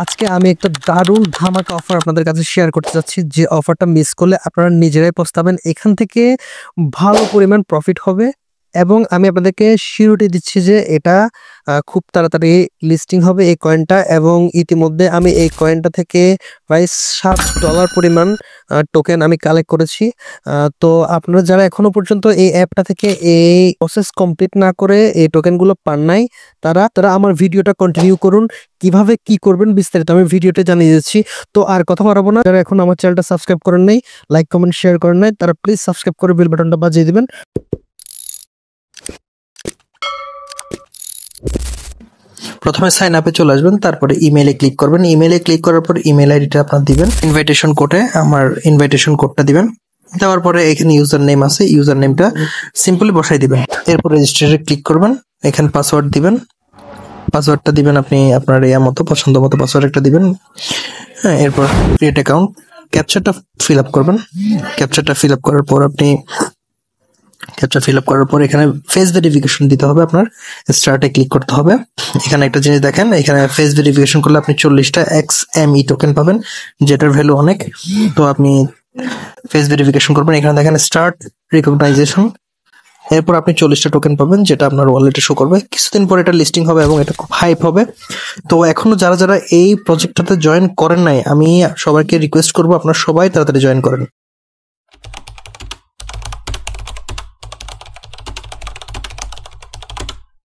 আজকে আমি একটা দারুণ ধামাকা অফার আপনাদের কাছে শেয়ার করতে যাচ্ছি, যে অফারটা মিস করলে আপনারা নিজেরাই পস্তাবেন। এখান থেকে ভালো পরিমাণ প্রফিট হবে এবং আমি আপনাদেরকে সিউরিটি দিচ্ছি যে এটা খুব তাড়াতাড়ি লিস্টিং হবে এই কয়েনটা। এবং ইতিমধ্যে আমি এই কয়েনটা থেকে প্রায় $7 পরিমাণ টোকেন আমি কালেক্ট করেছি। তো আপনারা যারা এখনো পর্যন্ত এই অ্যাপটা থেকে এই প্রসেস কমপ্লিট না করে এই টোকেনগুলো পান নাই, তারা তারা আমার ভিডিওটা কন্টিনিউ করুন। কিভাবে কি করবেন বিস্তারিত আমি ভিডিওতে জানিয়ে দিচ্ছি। তো আর কথা বাড়াবো না, যারা এখন আমার চ্যানেলটা সাবস্ক্রাইব করেন নাই, লাইক কমেন্ট শেয়ার করেন নাই, তারা প্লিজ সাবস্ক্রাইব করে বেল বাটনটা বাজিয়ে দিবেন। প্রথমে সাইন আপে চলে আসবেন, তারপরে ইমেইলে ক্লিক করবেন। ইমেইলে ক্লিক করার পর ইমেইল আইডিটা আপনার দিবেন। ইনভাইটেশন কোডে আমার ইনভাইটেশন কোডটা দিবেন। দেওয়ার পরে এখানে ইউজার নেম আছে, ইউজার নেমটা সিম্পলি বসাই দিবেন। এরপর রেজিস্টারে ক্লিক করবেন, এখানে পাসওয়ার্ড দিবেন। পাসওয়ার্ডটা দিবেন আপনি আপনার মতো পছন্দ মতো পাসওয়ার্ড একটা দিবেন। হ্যাঁ, এরপর ক্রিয়েট অ্যাকাউন্ট, ক্যাপচারটা ফিল আপ করবেন। ক্যাপচারটা ফিল আপ করার পর এখানে ফেস ভেরিফিকেশন দিতে হবে। আপনার স্টার্টে ক্লিক করতে হবে। এখানে একটা জিনিস দেখেন, এখানে ফেস ভেরিফিকেশন করলে আপনি 40টা XME টোকেন পাবেন, যেটার ভ্যালু অনেক। তো আপনি ফেস ভেরিফিকেশন করবেন, এখানে দেখেন স্টার্ট রিকগনাইজেশন। এরপর আপনি 40টা টোকেন পাবেন, যেটা আপনার ওয়ালেটে শো করবে। কিছুদিন পর এটা লিস্টিং হবে এবং এটা খুব হাইপ হবে। তো এখনো যারা যারা এই প্রজেক্টটাতে জয়েন করেন নাই, আমি সবাইকে রিকোয়েস্ট করবো আপনারা সবাই তাড়াতাড়ি জয়েন করেন।